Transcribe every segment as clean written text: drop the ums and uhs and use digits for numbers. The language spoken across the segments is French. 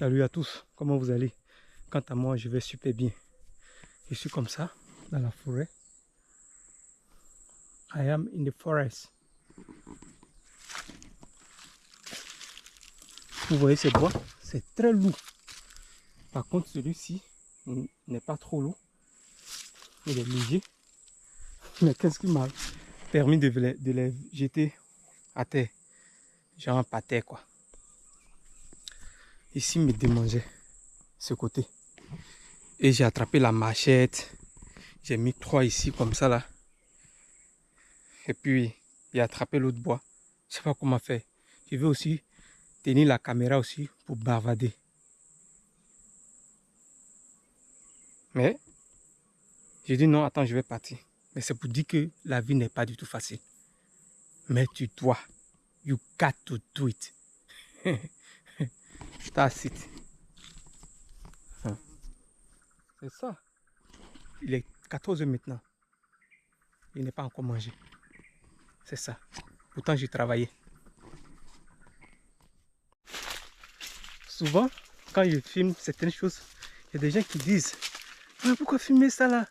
Salut à tous, comment vous allez? Quant à moi, je vais super bien. Je suis comme ça, dans la forêt. I am in the forest. Vous voyez ce bois? C'est très lourd. Par contre, celui-ci n'est pas trop lourd. Il est léger. Mais qu'est-ce qui m'a permis de les jeter à terre? Genre pas terre quoi. Ici, il me démangeait ce côté. Et j'ai attrapé la machette. J'ai mis 3 ici comme ça là. Et puis, j'ai attrapé l'autre bois. Je sais pas comment faire. Je vais aussi tenir la caméra aussi pour bavarder. Mais, j'ai dit non, attends, je vais partir. Mais c'est pour dire que la vie n'est pas du tout facile. Mais tu dois. You got to do it. That's it. C'est ça. Il est 14 h maintenant. Il n'est pas encore mangé. C'est ça. Pourtant, j'ai travaillé. Souvent, quand je filme certaines choses, il y a des gens qui disent « Mais pourquoi filmer ça là?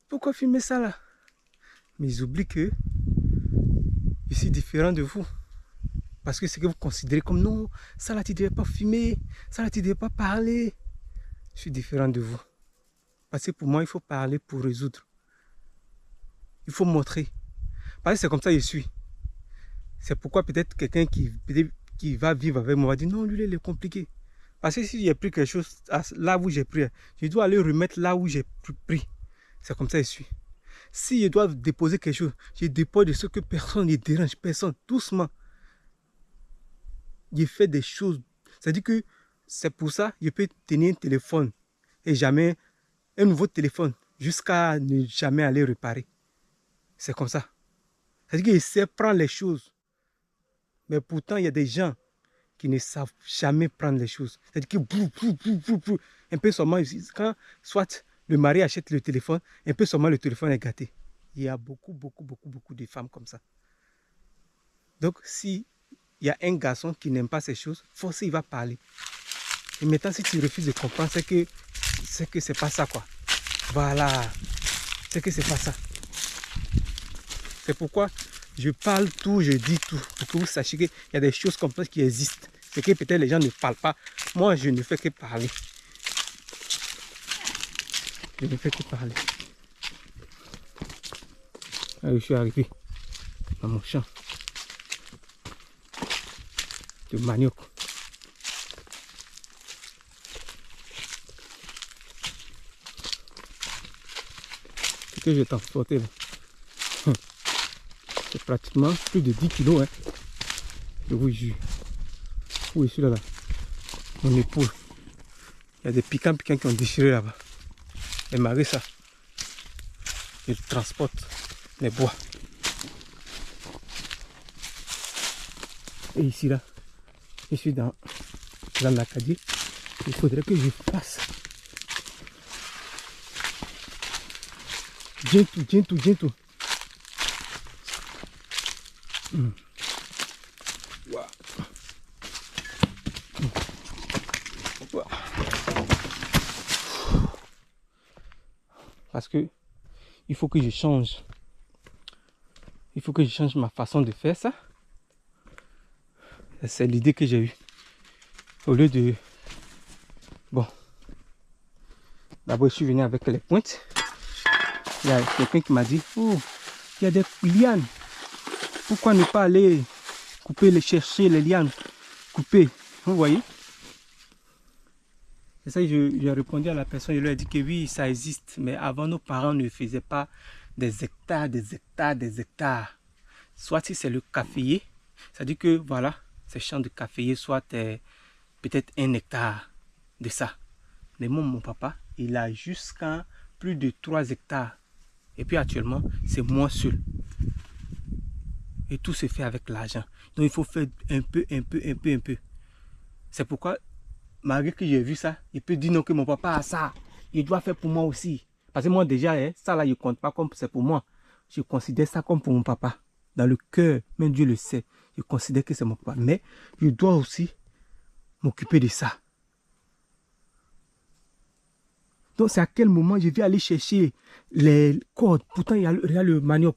Pourquoi filmer ça là ?» Mais ils oublient que je suis différent de vous. Parce que c'est que vous considérez comme « Non, ça là tu ne devais pas filmer, ça là tu ne devais pas parler. » Je suis différent de vous. Parce que pour moi, il faut parler pour résoudre. Il faut montrer. Parce que c'est comme ça que je suis. C'est pourquoi peut-être quelqu'un qui va vivre avec moi va dire non, lui il est compliqué. Parce que si j'ai pris quelque chose là où j'ai pris, je dois aller remettre là où j'ai pris. C'est comme ça que je suis. Si je dois déposer quelque chose, je dépose de ce que personne ne dérange, personne, doucement. Je fais des choses. C'est-à-dire que c'est pour ça que je peux tenir un téléphone et jamais un nouveau téléphone jusqu'à ne jamais aller réparer. C'est comme ça. C'est-à-dire qu'il sait prendre les choses. Mais pourtant, il y a des gens qui ne savent jamais prendre les choses. C'est-à-dire que un peu seulement, quand soit le mari achète le téléphone, un peu seulement le téléphone est gâté. Il y a beaucoup de femmes comme ça. Donc, si il y a un garçon qui n'aime pas ces choses, forcément il va parler. Et maintenant, si tu refuses de comprendre, c'est que c'est pas ça quoi. Voilà. C'est que c'est pas ça. C'est pourquoi je parle tout, je dis tout, pour que vous sachiez qu'il y a des choses comme ça qui existent. C'est que peut-être les gens ne parlent pas. Moi, je ne fais que parler. Je ne fais que parler. Allez, je suis arrivé dans mon champ de manioc. Ce que j'ai transporté là. C'est pratiquement plus de 10 kilos. Hein. Je vous jure. Où est celui-là? Mon épaule. Il y a des piquants qui ont déchiré là-bas. Et malgré ça, je transporte les bois. Et ici là, je suis dans l'Acadie. Il faudrait que je fasse gentle. Wow. Parce que il faut que je change. Il faut que je change ma façon de faire ça. C'est l'idée que j'ai eue. Au lieu de... Bon. D'abord, je suis venu avec les pointes. Il y a quelqu'un qui m'a dit, oh, il y a des lianes. Pourquoi ne pas aller chercher les lianes coupées? Vous voyez? C'est ça que j'ai répondu à la personne. Je lui ai dit que oui, ça existe. Mais avant, nos parents ne faisaient pas des hectares. Soit si c'est le caféier, ça dit que voilà, ces champs de caféier, soit peut-être 1 hectare de ça. Mais mon papa, il a jusqu'à plus de 3 hectares. Et puis actuellement, c'est moi seul. Et tout se fait avec l'argent. Donc il faut faire un peu. C'est pourquoi, malgré que j'ai vu ça, il peut dire non que mon papa a ça. Il doit faire pour moi aussi. Parce que moi déjà, ça là, je ne compte pas comme c'est pour moi. Je considère ça comme pour mon papa. Dans le cœur, même Dieu le sait. Je considère que c'est mon papa. Mais je dois aussi m'occuper de ça. Donc c'est à quel moment je vais aller chercher les cordes. Pourtant, il y a le manioc,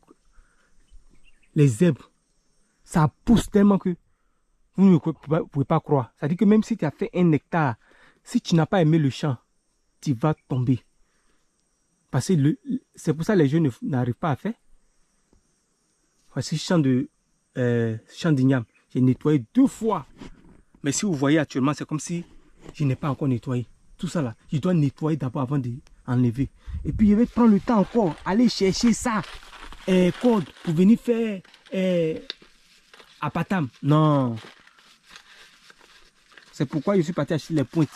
les zèbres. Ça pousse tellement que vous ne pouvez pas croire. Ça dit que même si tu as fait 1 hectare, si tu n'as pas aimé le champ, tu vas tomber. Parce que c'est pour ça que les jeunes n'arrivent pas à faire. Voici champ d'igname. J'ai nettoyé 2 fois. Mais si vous voyez actuellement, c'est comme si je n'ai pas encore nettoyé. Tout ça là, je dois nettoyer d'abord avant d'enlever. Et puis je vais prendre le temps encore, aller chercher ça, corde, pour venir faire apatam. Non. C'est pourquoi je suis parti acheter les pointes.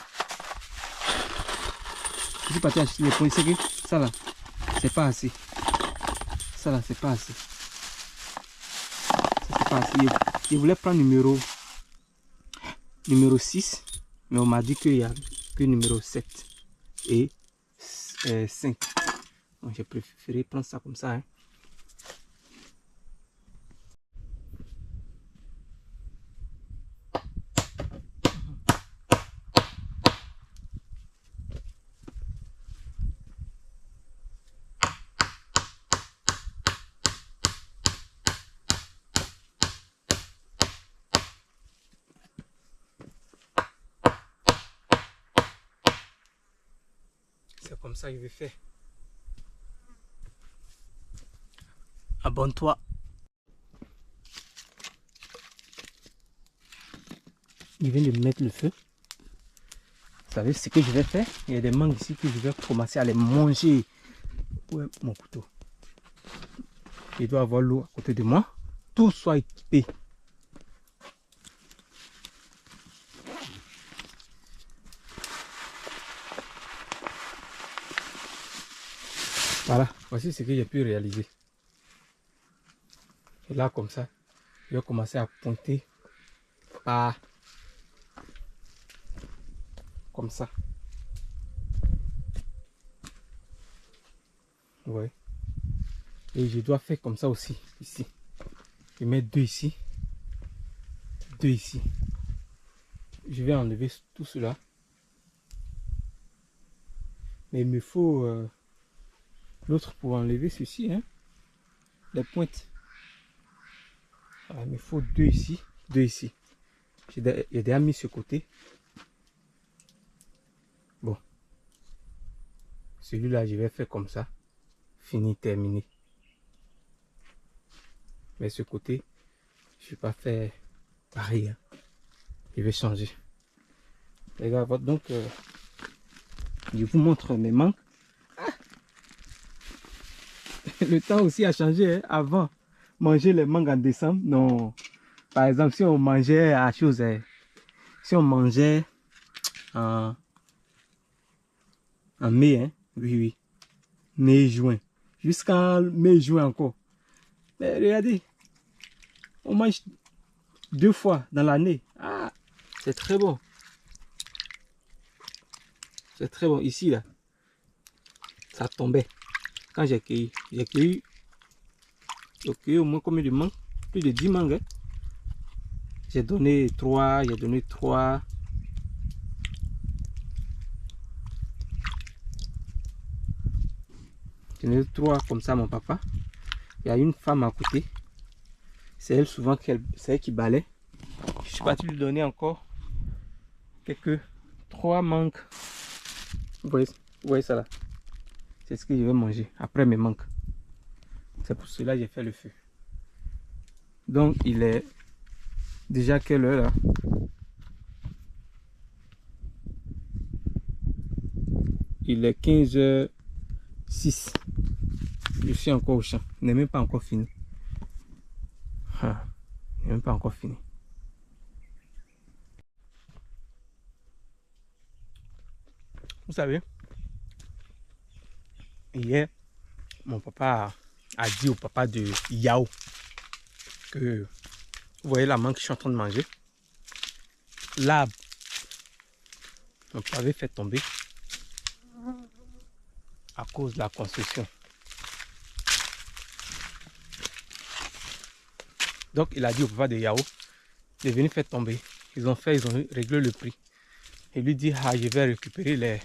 Je suis parti acheter les pointes. C'est que ça là, c'est pas assez. Ça là, c'est pas assez. Ça, c'est pas assez. Je voulais prendre numéro 6, mais on m'a dit qu'il y a que numéro 7 et 5. Donc j'ai préféré prendre ça comme ça. Hein. C'est comme ça que je vais faire. Abonne-toi. Il vient de mettre le feu. Vous savez ce que je vais faire? Il y a des mangues ici que je vais commencer à les manger. Où est mon couteau? Il doit avoir l'eau à côté de moi. Tout soit équipé. Voilà, voici ce que j'ai pu réaliser. Et là, comme ça, je vais commencer à pointer par comme ça. Ouais. Et je dois faire comme ça aussi, ici. Je vais mettre 2 ici. 2 ici. Je vais enlever tout cela. Mais il me faut l'autre pour enlever ceci, hein. Les pointes. Voilà, il me faut 2 ici, 2 ici. J'ai déjà mis ce côté. Bon. Celui-là, je vais faire comme ça. Fini, terminé. Mais ce côté, je ne vais pas faire pareil. Hein. Je vais changer. Les gars, donc, je vous montre mes mangues. Ah. Le temps aussi a changé. Hein. Avant, manger les mangues en décembre, non. Par exemple, si on mangeait à chose, si on mangeait en mai, hein, oui, mai, juin, jusqu'en mai, juin encore. Mais regardez, on mange 2 fois dans l'année. Ah, c'est très bon. C'est très bon. Ici, là, ça tombait. Quand j'ai cueilli au moins combien de mangues? Plus de 10 mangues. Hein. J'ai donné 3, j'ai donné 3. J'ai donné 3 comme ça à mon papa. Il y a une femme à côté. C'est elle souvent c'est elle qui balaie. Je suis parti lui donner encore quelques 3 mangues. Vous voyez ça là? C'est ce que je vais manger après mes mangues. C'est pour cela que j'ai fait le feu. Donc il est déjà quelle heure là? Il est 15h06. Je suis encore au champ. Il n'est même pas encore fini. Ah, il n'est même pas encore fini. Vous savez, hier, mon papa a dit au papa de Yao que vous voyez la mangue que je suis en train de manger. L'arbre, mon papa avait fait tomber à cause de la construction. Donc il a dit au papa de Yao de venir faire tomber. Ils ont réglé le prix. Il lui dit, ah, je vais récupérer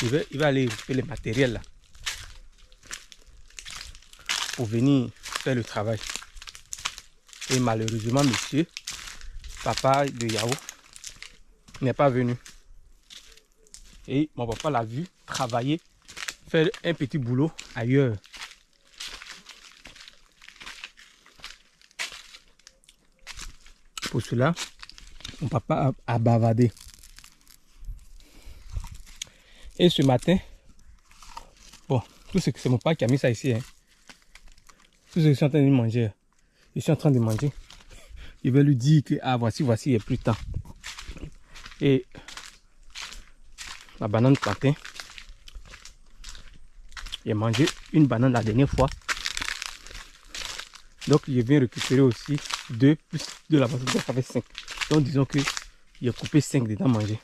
il va aller récupérer les matériels là pour venir faire le travail. Et malheureusement, monsieur, papa de Yao, n'est pas venu. Et mon papa l'a vu travailler, faire un petit boulot ailleurs. Pour cela, mon papa a bavardé. Et ce matin, bon, tout ce que c'est mon papa qui a mis ça ici. Hein. Tout ce que je suis en train de manger. Je suis en train de manger. Je vais lui dire que ah, voici, il n'y a plus de temps. Et la banane plantain. J'ai mangé une banane la dernière fois. Donc je viens récupérer aussi 2 plus de la banane. Donc ça fait 5. Donc disons que j'ai coupé 5 dedans manger.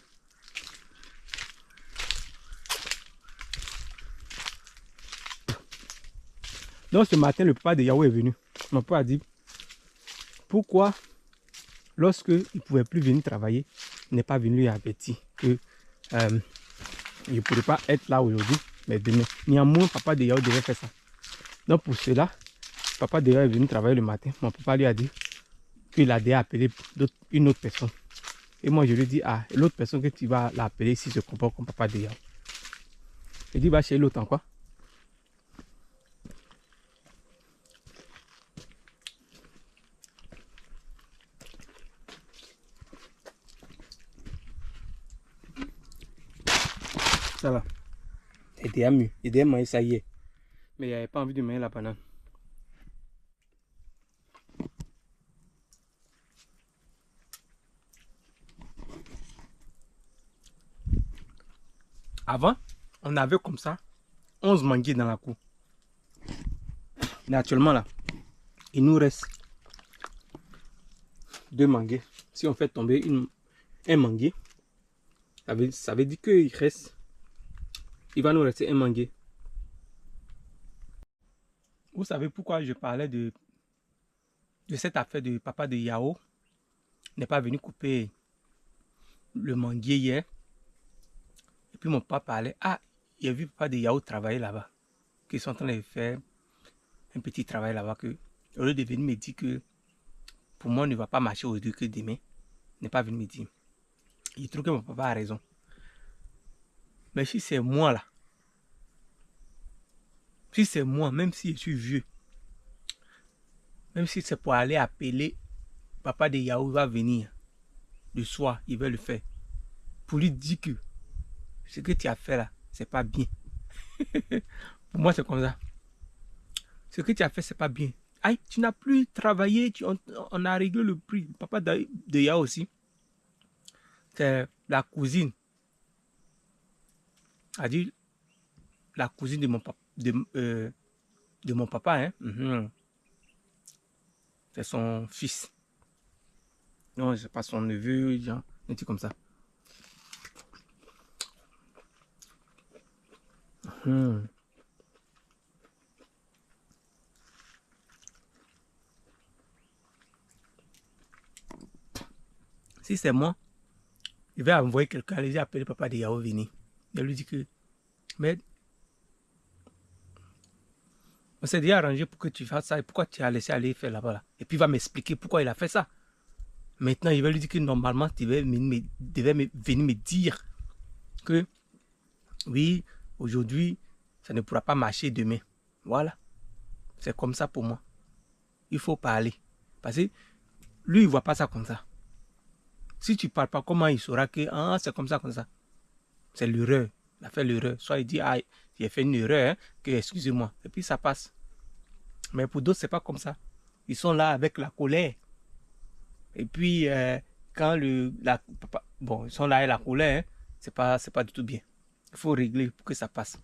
Donc ce matin, le papa de Yao est venu. Mon papa a dit pourquoi lorsque il ne pouvait plus venir travailler, il n'est pas venu lui avertir que il ne pourrait pas être là aujourd'hui, mais demain. Néanmoins, papa de Yao devait faire ça. Donc pour cela, papa de Yao est venu travailler le matin. Mon papa lui a dit qu'il a déjà appelé une autre personne. Et moi je lui ai dit, ah, l'autre personne que tu vas l'appeler si se comporte comme papa de Yao. Il dit, va chez l'autre en quoi? Ça va. Il était mieux. Il était manger ça hier. Mais il n'avait pas envie de manger la banane. Avant, on avait comme ça 11 manguiers dans la cour. Mais actuellement là, il nous reste 2 manguiers. Si on fait tomber un manguier, ça veut dire qu'il reste. Il va nous rester un manguier. Vous savez pourquoi je parlais de cette affaire de papa de Yao n'est pas venu couper le manguier hier. Et puis mon papa parlait, ah, il a vu papa de Yao travailler là-bas. Qu'ils sont en train de faire un petit travail là-bas. Que au lieu de venir me dire que pour moi, on ne va pas marcher aujourd'hui que demain, n'est pas venu me dire. Il trouve que mon papa a raison. Mais si c'est moi là, si c'est moi, même si je suis vieux, même si c'est pour aller appeler papa de Yao, il va venir le soir, il va le faire. Pour lui dire que ce que tu as fait là, c'est pas bien. Pour moi, c'est comme ça. Ce que tu as fait, c'est pas bien. Aïe, tu n'as plus travaillé, on a réglé le prix. Papa de Yao aussi, c'est la cousine. A dit la cousine de mon papa, de mon papa, hein. C'est son fils. Non, c'est pas son neveu, genre, un truc comme ça. Si c'est moi, je vais envoyer quelqu'un, aller appeler papa de Yao venir. Je lui dis que, mais on s'est déjà arrangé pour que tu fasses ça et pourquoi tu as laissé aller faire là-bas là. Et puis il va m'expliquer pourquoi il a fait ça. Maintenant, il va lui dire que normalement, tu devais venir me dire que oui, aujourd'hui, ça ne pourra pas marcher demain. Voilà. C'est comme ça pour moi. Il faut parler. Parce que lui, il ne voit pas ça comme ça. Si tu ne parles pas, comment il saura que ah, c'est comme ça. C'est l'erreur. Il a fait l'erreur. Soit il dit, ah, j'ai fait une erreur, hein, que excusez-moi. Et puis ça passe. Mais pour d'autres, ce n'est pas comme ça. Ils sont là avec la colère. Et puis, quand bon, ils sont là avec la colère, hein, c'est pas du tout bien. Il faut régler pour que ça passe.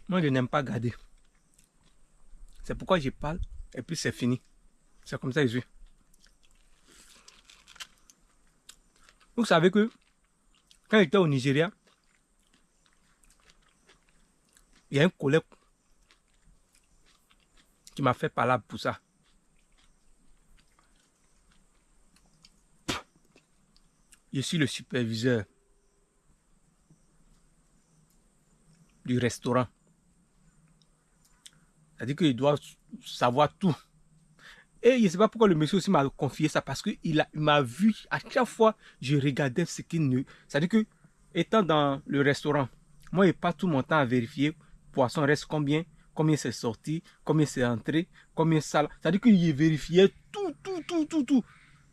Moi, je n'aime pas garder. C'est pourquoi je parle et puis c'est fini. C'est comme ça que je suis. Vous savez que Quand j'étais au Nigeria, il y a un collègue qui m'a fait parler pour ça. Je suis le superviseur du restaurant. C'est-à-dire qu'il doit savoir tout. Et je ne sais pas pourquoi le monsieur aussi m'a confié ça, parce qu'il m'a vu à chaque fois je regardais ce qu'il ne... C'est-à-dire que, étant dans le restaurant, moi je passe tout mon temps à vérifier poisson reste combien c'est sorti, combien c'est entré, combien ça... C'est-à-dire qu'il vérifiait tout.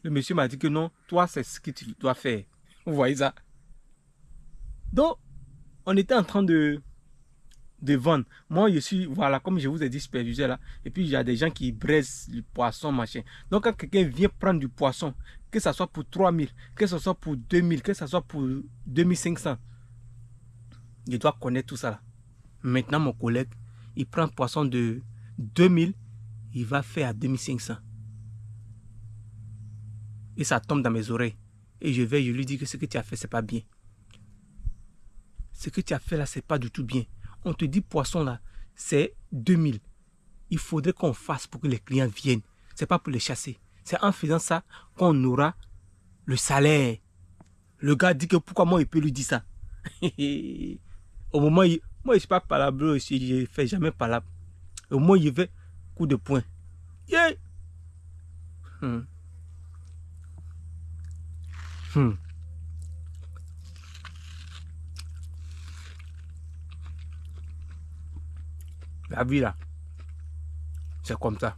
Le monsieur m'a dit que non, toi c'est ce que tu dois faire. Vous voyez ça? Donc, on était en train de vendre. Moi, je suis, voilà, comme je vous ai dit, superviseur là. Et puis, il y a des gens qui braisent le poisson, machin. Donc, quand quelqu'un vient prendre du poisson, que ce soit pour 3000, que ce soit pour 2000, que ce soit pour 2500, je dois connaître tout ça là. Maintenant, mon collègue, il prend le poisson de 2000, il va faire à 2500. Et ça tombe dans mes oreilles. Et je lui dis que ce que tu as fait, c'est pas bien. Ce que tu as fait là, c'est pas du tout bien. On te dit poisson là, c'est 2000. Il faudrait qu'on fasse pour que les clients viennent. C'est pas pour les chasser. C'est en faisant ça qu'on aura le salaire. Le gars dit que pourquoi moi il peut lui dire ça. Au moment où moi je suis pas palabre aussi, je fais jamais palabre. Au moins il fait coup de poing. Yeah. La vie là, c'est comme ça.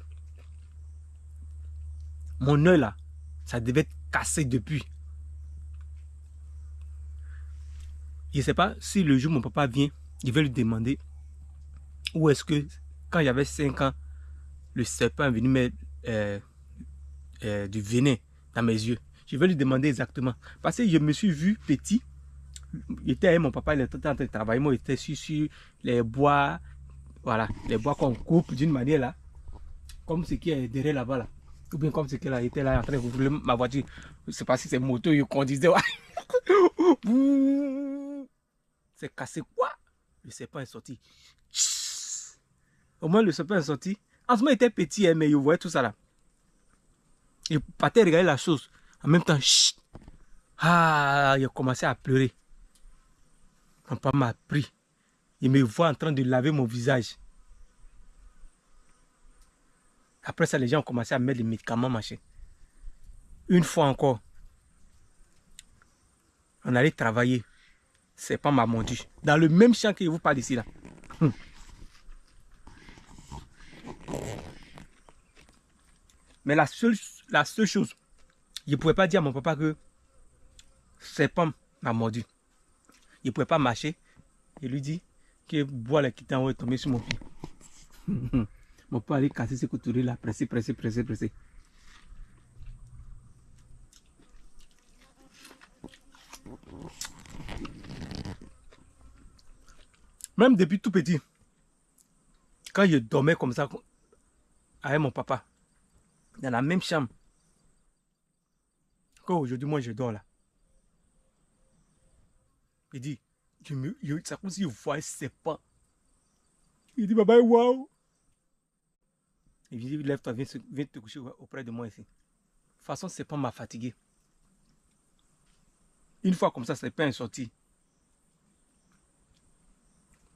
Mon œil là, ça devait être cassé depuis. Je ne sais pas si le jour où mon papa vient, je vais lui demander où est-ce que, quand j'avais 5 ans, le serpent est venu mettre du venin dans mes yeux. Je vais lui demander exactement. Parce que je me suis vu petit. J'étais avec mon papa, il était en train de travailler. Moi, j'étais sur les bois. Voilà, les bois qu'on coupe d'une manière là. Comme ce qui est derrière là-bas là. Ou bien comme ce qui était là en train de rouler ma voiture. Je ne sais pas si c'est moto, il conduisait. C'est cassé quoi? Le serpent est sorti. Au moins le serpent est sorti. En ce moment, il était petit, hein, mais il voyait tout ça là. Il partait regarder la chose. En même temps, chut. Ah, il a commencé à pleurer. Mon papa m'a pris. Il me voit en train de laver mon visage. Après ça, les gens ont commencé à mettre les médicaments, machin. Une fois encore, on allait travailler. C'est pas m'a mordu. Dans le même champ que je vous parle ici là. Mais la seule chose, je ne pouvais pas dire à mon papa que serpent m'a mordu. Je ne pouvais pas marcher. Je lui dis que bois la quitte en haut est tombé sur mon pied. Mon père allait casser ses couturiers là, presser. Même depuis tout petit, quand je dormais comme ça avec mon papa, dans la même chambre, qu'aujourd'hui moi je dors là. Il dit, c'est comme si je voyais ses pas. Il dit, papa, waouh. Il dit, lève-toi, viens te coucher auprès de moi ici. De toute façon, c'est pas m'a fatigué. Une fois comme ça, c'est pas un sorti.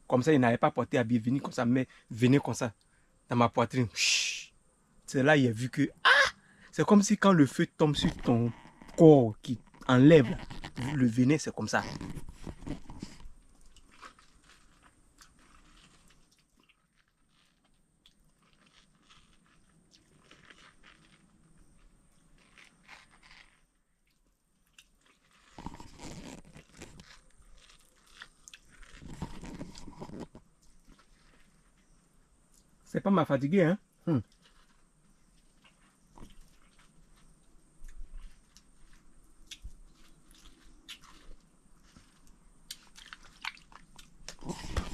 Comme ça, il n'avait pas porté habillé, venir comme ça, mais venir comme ça, dans ma poitrine. C'est là il a vu que, c'est comme si quand le feu tombe sur ton corps, qui enlève le venin, c'est comme ça. C'est pas m'a fatigué, hein.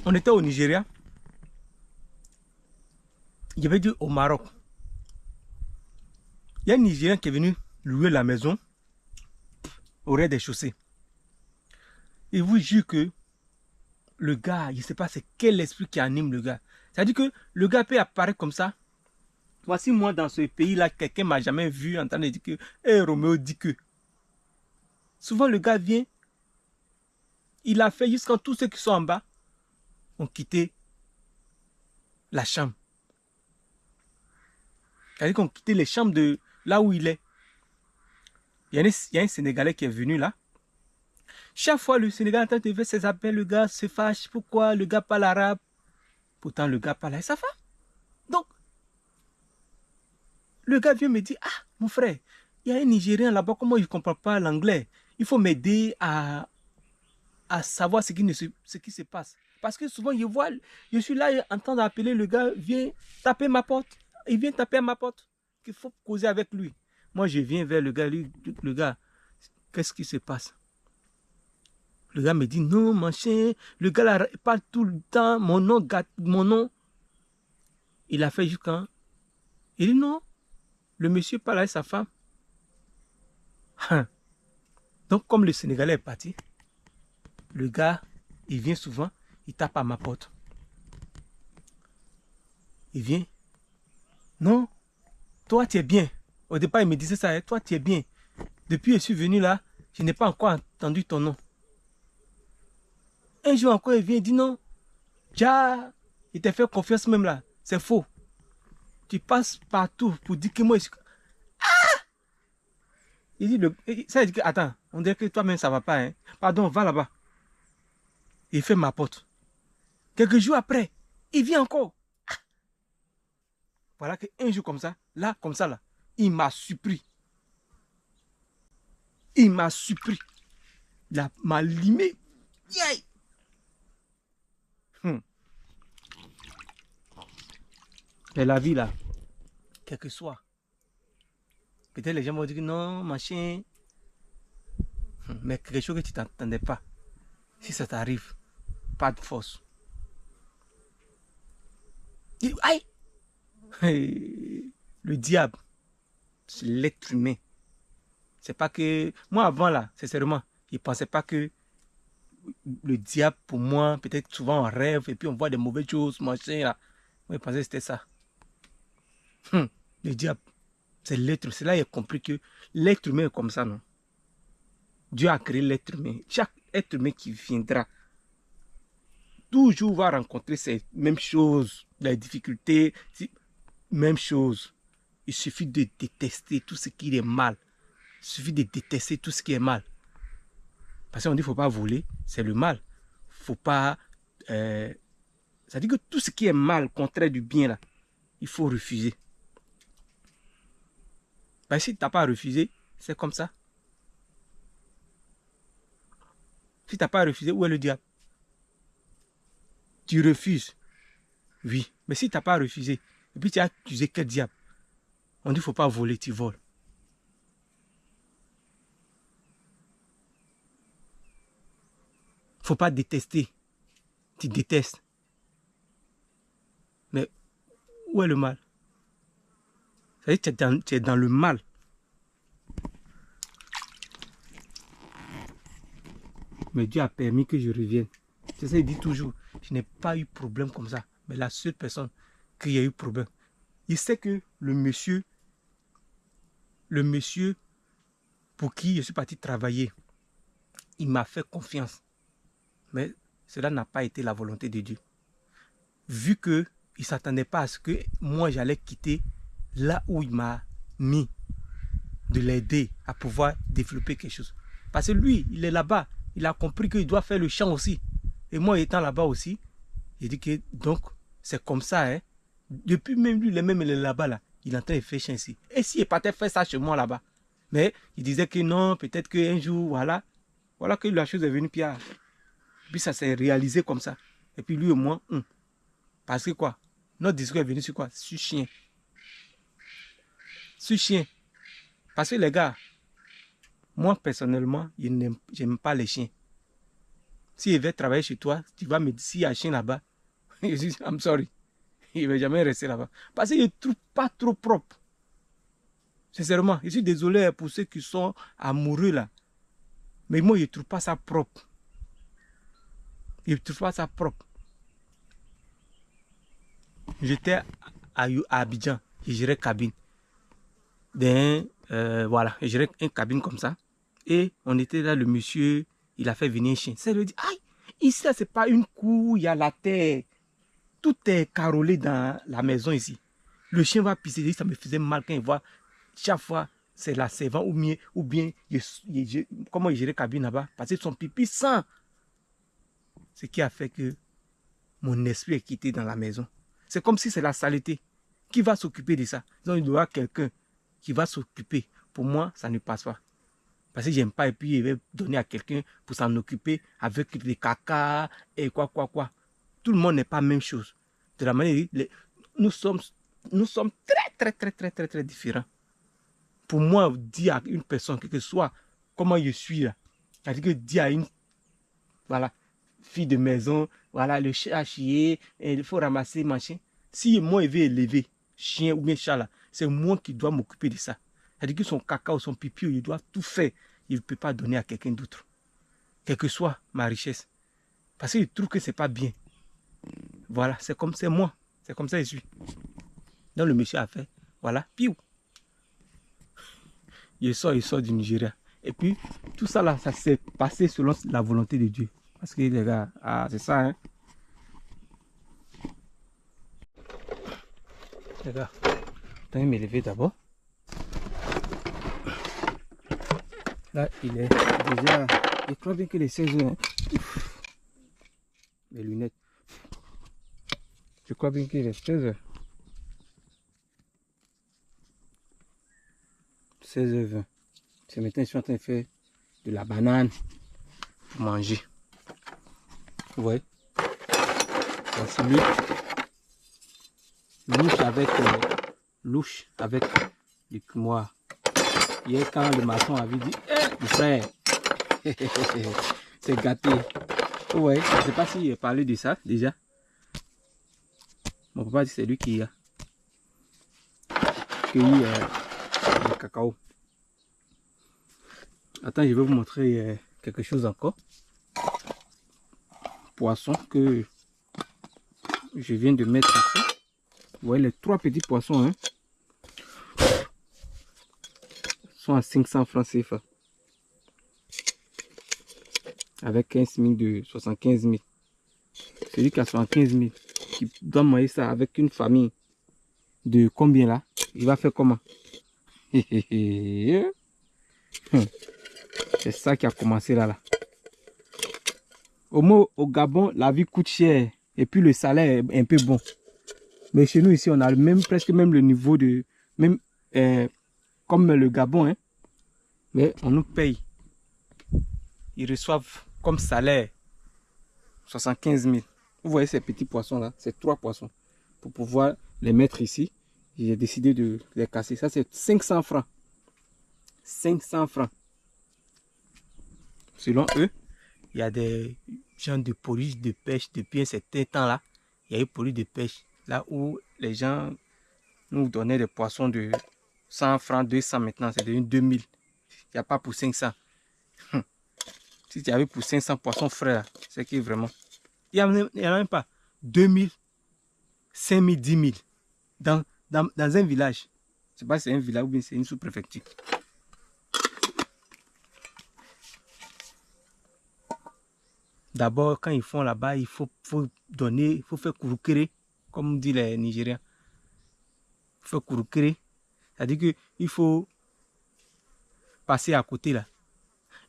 On était au Nigeria. Il y avait dit au Maroc. Il y a un Nigérien qui est venu louer la maison au rez-de-chaussée. Et vous jure que le gars, je ne sais pas c'est quel esprit qui anime le gars. C'est-à-dire que le gars peut apparaître comme ça. Voici moi dans ce pays-là, quelqu'un ne m'a jamais vu en train de dire que hey, Roméo dit que. Souvent le gars vient, il a fait jusqu'à tous ceux qui sont en bas ont quitté la chambre. C'est-à-dire qu'on quitté les chambres de là où il est. Il y a un Sénégalais qui est venu là. Chaque fois, le Sénégalais est en train de faire ses appels, le gars se fâche. Pourquoi le gars parle arabe? Pourtant, le gars parle à sa femme. Donc, le gars vient me dire, ah, mon frère, il y a un Nigérien là-bas, comment il ne comprend pas l'anglais? Il faut m'aider à savoir ce qui se passe. Parce que souvent, je suis là en train d'appeler le gars, viens taper ma porte. Il vient taper à ma porte. Il faut causer avec lui. Moi, je viens vers le gars, le gars, qu'est-ce qui se passe? Le gars me dit, non, machin, le gars là parle tout le temps, mon nom. Il a fait jusqu'à... Il dit, non, le monsieur parle avec sa femme. Donc, comme le Sénégalais est parti, le gars, il vient souvent, il tape à ma porte. Il vient. Non, toi, tu es bien. Au départ, il me disait ça, hein, toi, tu es bien. Depuis que je suis venu là, je n'ai pas encore entendu ton nom. Un jour encore, il vient, il dit non. Déjà, il t'a fait confiance même là. C'est faux. Tu passes partout pour dire que moi, je suis... Ah! Il dit, ça dit que, attends, on dirait que toi-même, ça va pas. Hein. Pardon, va là-bas. Il fait ma porte. Quelques jours après, il vient encore. Ah! Voilà qu'un jour comme ça, là, il m'a surpris. Il m'a surpris. Il m'a limé. Yeah! Mais la vie là, quel que soit, peut-être les gens vont dire que non, machin, mais quelque chose que tu t'attendais pas. Si ça t'arrive, pas de force. Aïe! Le diable, c'est l'être humain. C'est pas que... Moi avant là, sincèrement, je ne pensais pas que le diable pour moi, peut-être souvent on rêve et puis on voit des mauvaises choses, machin là. Moi je pensais que c'était ça. Le diable, c'est l'être. C'est là qu'il a compris que l'être humain est comme ça, non? Dieu a créé l'être humain. Chaque être humain qui viendra, toujours va rencontrer ces mêmes choses, les difficultés, même chose. Il suffit de détester tout ce qui est mal. Il suffit de détester tout ce qui est mal. Parce qu'on dit qu'il ne faut pas voler, c'est le mal. Faut pas... ça dit que tout ce qui est mal, contraire du bien, là, il faut refuser. Parce que si tu n'as pas refusé, c'est comme ça. Si tu n'as pas refusé, où est le diable? Tu refuses. Oui. Mais si tu n'as pas refusé, et puis tu as accusé quel diable? On dit qu'il ne faut pas voler, tu voles. Il ne faut pas détester. Tu détestes. Mais où est le mal? Ça veut dire que tu es dans le mal. Mais Dieu a permis que je revienne. C'est ça, il dit toujours, je n'ai pas eu problème comme ça. Mais la seule personne qui a eu problème, il sait que le monsieur pour qui je suis parti travailler, il m'a fait confiance. Mais cela n'a pas été la volonté de Dieu. Vu qu'il ne s'attendait pas à ce que moi j'allais quitter là où il m'a mis, de l'aider à pouvoir développer quelque chose. Parce que lui, il est là-bas. Il a compris qu'il doit faire le champ aussi. Et moi, étant là-bas aussi, il dit que donc, c'est comme ça. Hein. Depuis même lui, il est là-bas, là, il est en train de faire champ ici. Et s'il partait faire ça chez moi là-bas. Mais il disait que non, peut-être qu'un jour, voilà. Voilà que la chose est venue, Pierre. Puis ça s'est réalisé comme ça. Et puis lui et moi, parce que quoi? Notre discours est venu sur quoi? Sur chien. Sur chien. Parce que les gars, moi personnellement, je n'aime pas les chiens. S'il veut travailler chez toi, tu vas me dire s'il y a un chien là-bas. Je dis, I'm sorry. Il ne va jamais rester là-bas. Parce qu'il ne trouve pas trop propre. Sincèrement, je suis désolé pour ceux qui sont amoureux là. Mais moi, je ne trouve pas ça propre. Il ne trouve pas ça propre. J'étais à Abidjan, je gérais cabine. Voilà, je gérais une cabine comme ça. Et on était là, le monsieur, il a fait venir un chien. Ça lui dit, aïe, ici, c'est pas une cour, il y a la terre. Tout est carrelé dans la maison ici. Le chien va pisser, ça me faisait mal quand il voit. Chaque fois, c'est la servante ou bien comment il gérait cabine là-bas. Parce que son pipi sent. Ce qui a fait que mon esprit est quitté dans la maison. C'est comme si c'est la saleté. Qui va s'occuper de ça? Donc, il doit y avoir quelqu'un qui va s'occuper. Pour moi, ça ne passe pas. Parce que j'aime pas. Et puis, il va donner à quelqu'un pour s'en occuper avec des caca et quoi. Tout le monde n'est pas la même chose. De la manière, nous sommes très différents. Pour moi, dire à une personne, quel que soit comment je suis là, c'est-à-dire que dire à une voilà, fille de maison, voilà, le chat a chié, il faut ramasser machin. Si moi, je vais élever chien ou bien chat là, c'est moi qui dois m'occuper de ça. C'est-à-dire que son caca ou son pipi, il doit tout faire. Il ne peut pas donner à quelqu'un d'autre. Quelle que soit ma richesse. Parce qu'il trouve que ce n'est pas bien. Voilà, c'est comme c'est moi. C'est comme ça que je suis. Donc le monsieur a fait, voilà, piou. Il sort du Nigeria. Et puis, tout ça là, ça s'est passé selon la volonté de Dieu. Parce que les gars, c'est ça, hein. Les gars, je vais m'élever d'abord. Là, il est déjà, je crois bien qu'il est 16 heures. Hein. Mes lunettes. Je crois bien qu'il est 16 heures. 16h20. Ce matin, je suis en train de faire de la banane pour manger. Vous voyez? Voici louche avec du cumoir. Hier, quand le maçon avait dit, mon frère, c'est gâté. Vous voyez? Je ne sais pas s'il a parlé de ça déjà. Mon papa dit c'est lui qui a cueilli le cacao. Attends, je vais vous montrer quelque chose encore. Poisson que je viens de mettre ici. Vous voyez les 3 petits poissons, hein, sont à 500 francs CFA. Avec 15 000 de 75 000. Celui qui a 75 000, qui doit manger ça avec une famille de combien là? Il va faire comment? C'est ça qui a commencé là. Au Gabon, la vie coûte cher et puis le salaire est un peu bon. Mais chez nous ici, on a presque même le niveau de... Même comme le Gabon, hein. Mais on nous paye. Ils reçoivent comme salaire 75 000. Vous voyez ces petits poissons là, ces 3 poissons. Pour pouvoir les mettre ici, j'ai décidé de les casser. Ça c'est 500 francs. 500 francs. Selon eux, il y a des gens de police de pêche depuis un certain temps là. Il y a eu police de pêche là où les gens nous donnaient des poissons de 100 francs, 200 maintenant, c'est devenu 2000. Il n'y a pas pour 500. Si tu avais pour 500 poissons frais là, c'est que vraiment... Il n'y en a même pas 2000, 5000, 10 000 dans un village. Je ne sais pas si c'est un village ou bien c'est une sous-préfecture. D'abord, quand ils font là-bas, il faut donner, il faut faire kouroukéré, comme disent les Nigériens. Il faut kouroukéré. C'est-à-dire qu'il faut passer à côté là.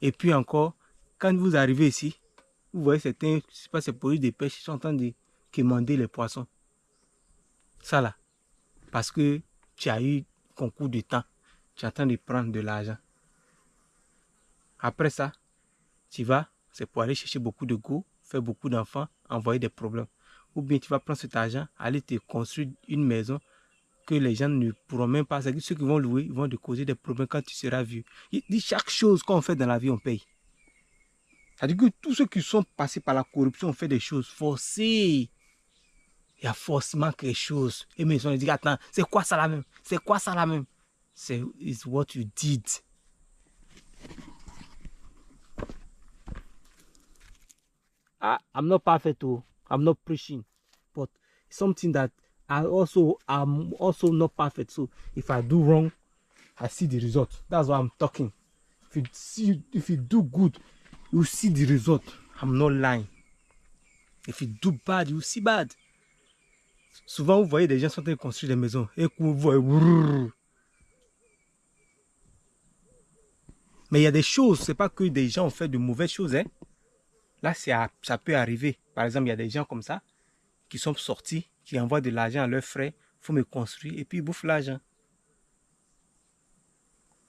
Et puis encore, quand vous arrivez ici, vous voyez certains, je sais pas, ces polices de pêche, ils sont en train de quémander les poissons. Ça là. Parce que tu as eu concours de temps. Tu es en train de prendre de l'argent. Après ça, tu vas, c'est pour aller chercher beaucoup de go, faire beaucoup d'enfants, envoyer des problèmes. Ou bien tu vas prendre cet argent, aller te construire une maison que les gens ne pourront même pas. C'est-à-dire que ceux qui vont louer, ils vont te causer des problèmes quand tu seras vieux. Il dit chaque chose qu'on fait dans la vie, on paye. C'est-à-dire que tous ceux qui sont passés par la corruption ont fait des choses forcées. Il y a forcément quelque chose. Et mais ils ont dit, attends, c'est quoi ça là même? C'est quoi ça là même? C'est what you did. I'm not perfect too. I'm not preaching. But something that I'm also not perfect. So if I do wrong, I see the result. That's why I'm talking. If you do good, you see the result. I'm not lying. If you do bad, you see bad. Souvent, vous voyez des gens sont en train de construire des maisons. Et vous voyez. Mais il y a des choses, c'est pas que des gens ont fait de mauvaises choses. Hein. Là, ça peut arriver. Par exemple, il y a des gens comme ça qui sont sortis, qui envoient de l'argent à leurs frais. Il faut me construire et puis ils bouffent l'argent.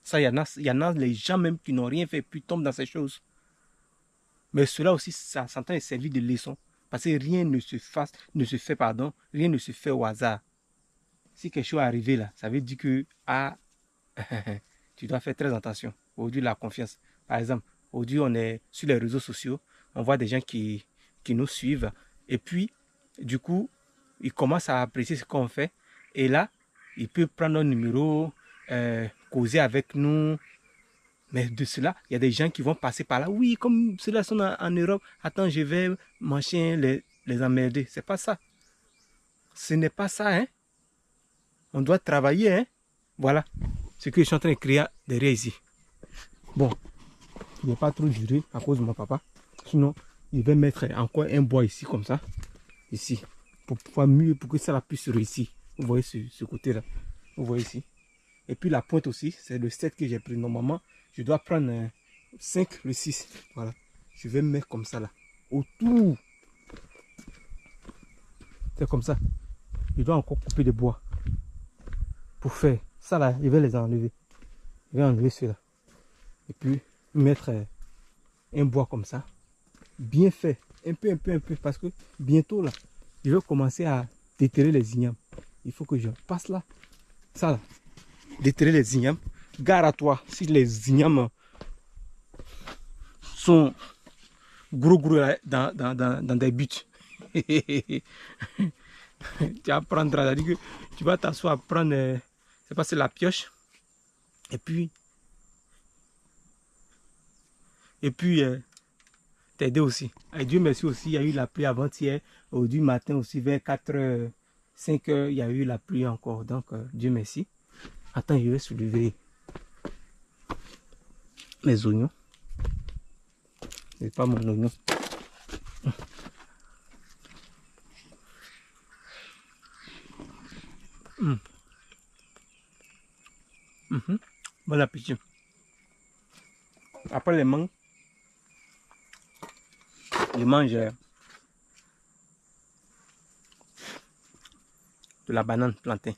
Ça, il y en a les gens même qui n'ont rien fait puis tombent dans ces choses. Mais cela aussi, ça s'entend et servir de leçon. Parce que rien ne se rien ne se fait au hasard. Si quelque chose est arrivé là, ça veut dire que tu dois faire très attention. Aujourd'hui, la confiance. Par exemple, aujourd'hui, on est sur les réseaux sociaux, on voit des gens qui nous suivent. Et puis, du coup, ils commencent à apprécier ce qu'on fait. Et là, ils peuvent prendre nos numéros, causer avec nous. Mais de cela, il y a des gens qui vont passer par là. Oui, comme ceux-là sont en Europe, attends, je vais manger les emmerder. C'est pas ça. Ce n'est pas ça, hein. On doit travailler, hein. Voilà ce que je suis en train de créer derrière ici. Bon, il n'est pas trop duré à cause de mon papa. Sinon, il va mettre encore un bois ici, comme ça. Ici. Pour pouvoir mieux, pour que ça puisse réussir. Vous voyez ce côté-là. Vous voyez ici. Et puis la pointe aussi, c'est le 7 que j'ai pris. Normalement, je dois prendre 5, le 6. Voilà. Je vais me mettre comme ça là. Autour. C'est comme ça. Je dois encore couper des bois. Pour faire ça là, je vais les enlever. Je vais enlever ceux-là. Et puis mettre un bois comme ça. Bien fait. Un peu. Parce que bientôt là, je vais commencer à déterrer les ignames. Il faut que je passe là. Ça là. Déterrer les ignames. Gare à toi si les ignames sont gros dans des buts. Tu apprendras, que tu vas t'asseoir à prendre, c'est pas, c'est la pioche. Et puis t'aider aussi. Et Dieu merci aussi, il y a eu la pluie avant-hier. Aujourd'hui matin aussi, vers 4h, 5h, il y a eu la pluie encore. Donc, Dieu merci. Attends, je vais soulever mes oignons. C'est pas mon oignon. Bon appétit. Après les mangues, je mange de la banane plantain.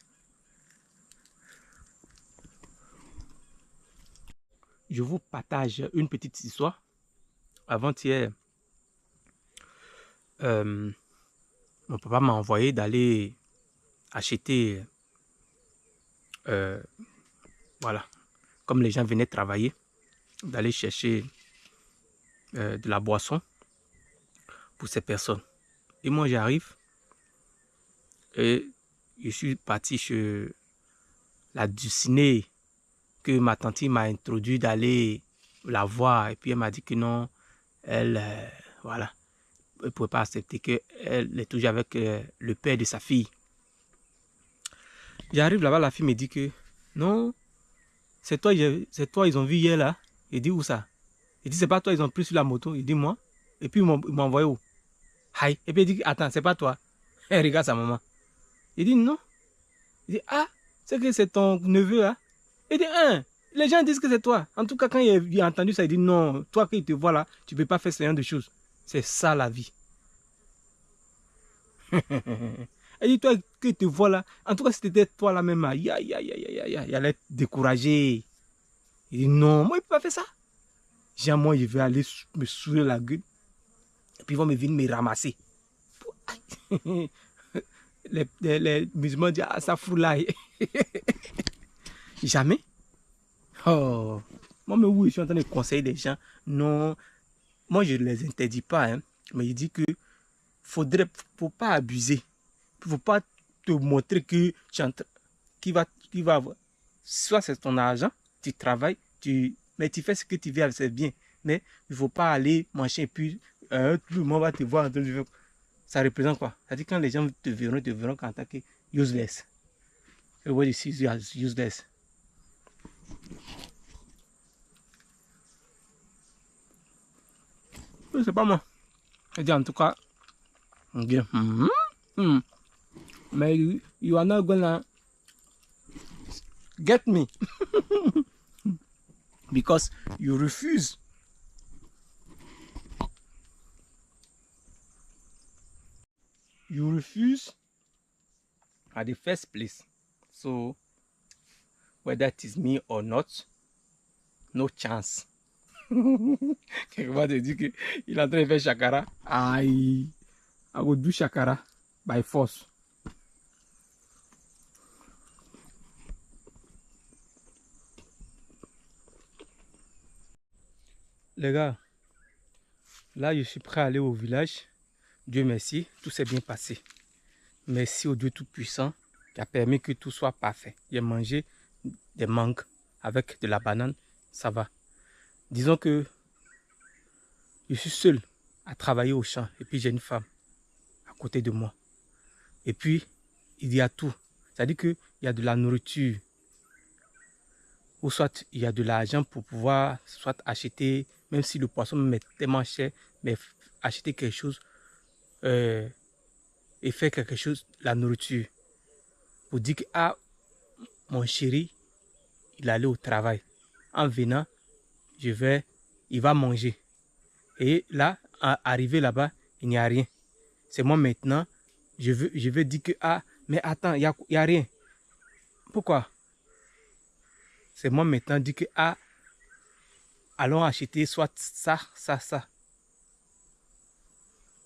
Je vous partage une petite histoire. Avant-hier, mon papa m'a envoyé d'aller acheter, voilà, comme les gens venaient travailler, d'aller chercher de la boisson pour ces personnes. Et moi, j'arrive et je suis parti chez la Dulcinée que ma tante m'a introduit d'aller la voir. Et puis elle m'a dit que non, elle, voilà, elle ne pouvait pas accepter qu'elle est toujours avec le père de sa fille. J'arrive là-bas, la fille me dit que non, c'est toi, ils ont vu hier là. Il dit où ça? Il dit c'est pas toi, ils ont pris sur la moto. Il dit moi. Et puis ils m'ont envoyé où? Aïe. Et puis il dit attends, c'est pas toi. Elle regarde sa maman. Il dit non. Il dit ah, c'est que c'est ton neveu hein? Il dit les gens disent que c'est toi. En tout cas, quand il a entendu ça, il dit non, toi qui te vois là, tu peux pas faire ce genre de choses. C'est ça la vie. Elle dit, toi que tu vois là, en tout cas, si c'était toi là même, il allait être découragé. Il dit, non, moi, il ne peut pas faire ça. J'ai moi, je vais aller me saouler la gueule. Et puis, ils vont me venir me ramasser. les musulmans disent, ah, ça fout là. Jamais. Oh. Moi, mais oui, je suis en train de conseiller des gens. Non, moi, je ne les interdis pas. Hein, mais je dis que faut pas abuser. Il ne faut pas te montrer que qui va avoir. Soit c'est ton argent, tu travailles, mais tu fais ce que tu veux, c'est bien. Mais il ne faut pas aller manger et puis tout le monde va te voir en train de faire. Ça représente quoi? Ça dit quand les gens te verront qu'en tant que useless. Everybody sees you as useless. C'est pas moi. Je dis en tout cas, okay. Mais you are not gonna get me. Because you refuse. You refuse at the first place. So, whether it is me or not, no chance. Quelque part te dit qu'il est en train de faire chakara. Aïe. I will do chakara by force. Les gars, là je suis prêt à aller au village. Dieu merci, tout s'est bien passé. Merci au Dieu Tout-Puissant qui a permis que tout soit parfait. J'ai mangé des mangues avec de la banane, ça va. Disons que je suis seul à travailler au champ et puis j'ai une femme à côté de moi. Et puis, il y a tout. C'est-à-dire qu'il y a de la nourriture ou soit il y a de l'argent pour pouvoir soit acheter, même si le poisson me met tellement cher, mais acheter quelque chose et faire quelque chose, la nourriture. Pour dire que, ah, mon chéri, il allait au travail. En venant, il va manger. Et là, arrivé là-bas, il n'y a rien. C'est moi maintenant, je veux dire que, ah, mais attends, il n'y a rien. Pourquoi? C'est moi maintenant dire que, ah, allons acheter soit ça, ça, ça.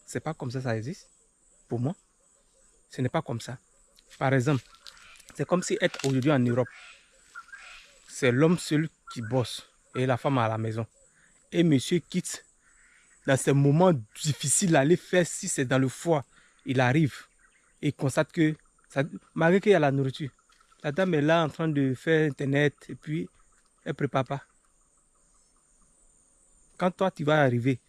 C'est pas comme ça existe. Pour moi, ce n'est pas comme ça. Par exemple, c'est comme si être aujourd'hui en Europe, c'est l'homme seul qui bosse et la femme à la maison. Et monsieur quitte dans ces moments difficiles à aller faire, si c'est dans le foie, il arrive et constate que, malgré qu'il y a la nourriture, la dame est là en train de faire internet et puis elle ne prépare pas. Quand toi tu vas arriver,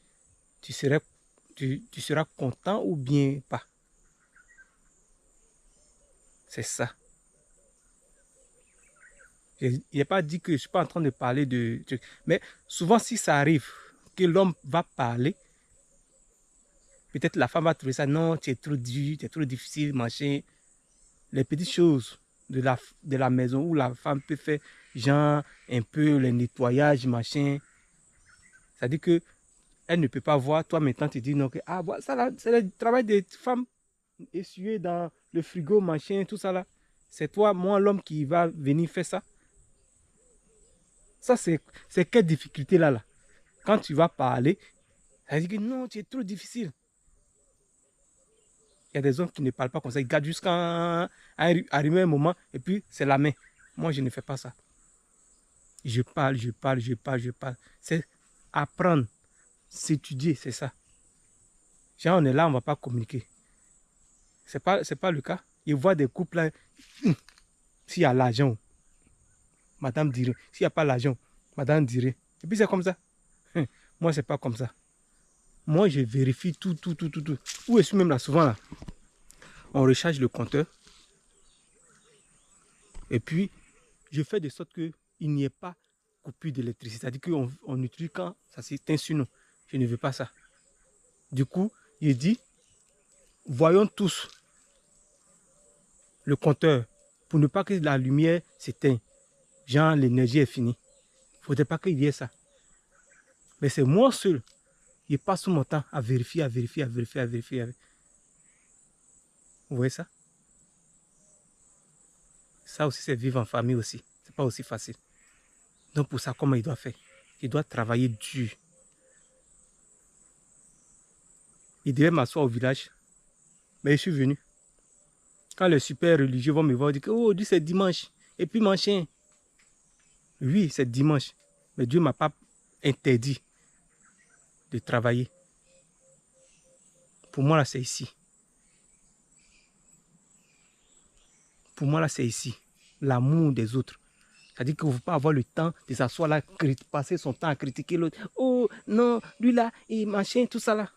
tu seras content ou bien pas. C'est ça. Je n'ai pas dit que je ne suis pas en train de parler de trucs. Mais souvent, si ça arrive que l'homme va parler, peut-être la femme va trouver ça, non, tu es trop dur, tu es trop difficile, machin. Les petites choses de la maison où la femme peut faire, genre, un peu le nettoyage, machin. C'est-à-dire que elle ne peut pas voir, toi maintenant tu dis non, que, ah, voilà, ça là, c'est le travail des femmes, essuyer dans le frigo, machin, tout ça là. C'est toi, moi, l'homme qui va venir faire ça. Ça, c'est quelle difficulté là. Quand tu vas parler, ça dit que non, tu es trop difficile. Il y a des hommes qui ne parlent pas comme ça. Ils gardent jusqu'à arriver un moment et puis c'est la main. Moi, je ne fais pas ça. Je parle. C'est apprendre, s'étudier, c'est ça. Genre, on est là, on ne va pas communiquer. C'est pas le cas. Ils voient des couples là, s'il y a l'argent, madame dirait. S'il n'y a pas l'argent, madame dirait. Et puis c'est comme ça. Moi, c'est pas comme ça. Moi, je vérifie tout. Où est-ce même là, souvent là? On recharge le compteur. Et puis, je fais de sorte qu'il n'y ait pas coupure d'électricité. C'est-à-dire qu'on utilise quand ça s'éteint sur nous. Je ne veux pas ça. Du coup, il dit, voyons tous le compteur pour ne pas que la lumière s'éteigne. Genre, l'énergie est finie. Il ne faudrait pas qu'il y ait ça. Mais c'est moi seul. Je passe mon temps à vérifier. Vous voyez ça? Ça aussi, c'est vivre en famille aussi. C'est pas aussi facile. Donc pour ça, comment il doit faire? Il doit travailler dur. Il devait m'asseoir au village. Mais je suis venu. Quand les super religieux vont me voir, ils disent que oh, Dieu, c'est dimanche. Et puis mon chien. Oui, c'est dimanche. Mais Dieu ne m'a pas interdit de travailler. Pour moi, là, c'est ici. Pour moi, là, c'est ici. L'amour des autres. C'est-à-dire qu'il ne faut pas avoir le temps de s'asseoir là, passer son temps à critiquer l'autre. Oh, non, lui là, il machin, tout ça là.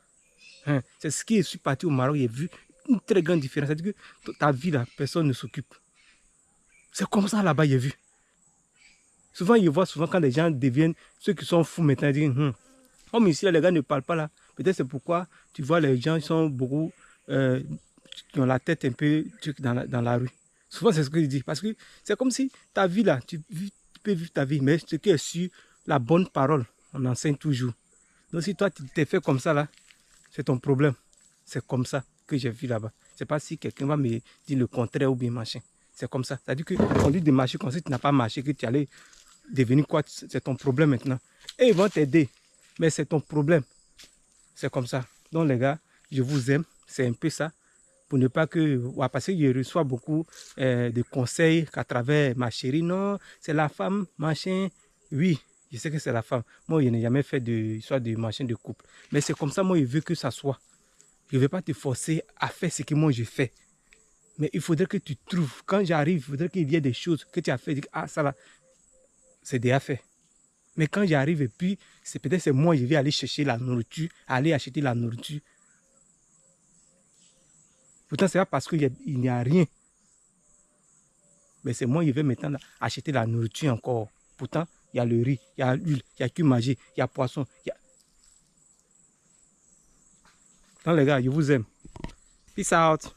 Hein. C'est ce qui est, je suis parti au Maroc, j'ai vu une très grande différence. C'est-à-dire que ta vie là, personne ne s'occupe. C'est comme ça là-bas, j'ai vu. Souvent, je vois souvent quand les gens deviennent, ceux qui sont fous maintenant, ils disent, comme ici, les gars ne parlent pas là. Peut-être c'est pourquoi tu vois les gens, ils sont beaucoup, qui ont la tête un peu dans la rue. Souvent, c'est ce que je dis. Parce que c'est comme si ta vie là, tu peux vivre ta vie, mais ce qui est sûr, la bonne parole, on enseigne toujours. Donc si toi, tu t'es fait comme ça là, c'est ton problème. C'est comme ça que j'ai vu là-bas. C'est pas si quelqu'un va me dire le contraire ou bien machin. C'est comme ça. C'est-à-dire qu'on dit de marcher comme si tu n'as pas marché, que tu allais devenir quoi, c'est ton problème maintenant. Et ils vont t'aider, mais c'est ton problème. C'est comme ça. Donc les gars, je vous aime. C'est un peu ça. Pour ne pas que... Ouais, parce que je reçois beaucoup de conseils qu'à travers ma chérie. Non, c'est la femme, machin. Oui, je sais que c'est la femme. Moi, je n'ai jamais fait d'histoire de machin de couple. Mais c'est comme ça, moi, je veux que ça soit. Je ne vais pas te forcer à faire ce que moi je fais. Mais il faudrait que tu trouves. Quand j'arrive, il faudrait qu'il y ait des choses que tu as fait. Ah, ça là, c'est déjà fait. Mais quand j'arrive et puis, c'est peut-être c'est moi, je vais aller chercher la nourriture, aller acheter la nourriture. Pourtant, c'est pas parce qu'il n'y a rien. Mais c'est moi, je vais maintenant acheter la nourriture encore. Pourtant, il y a le riz, il y a l'huile, il y a que manger, il y a poisson. Donc les gars, je vous aime. Peace out.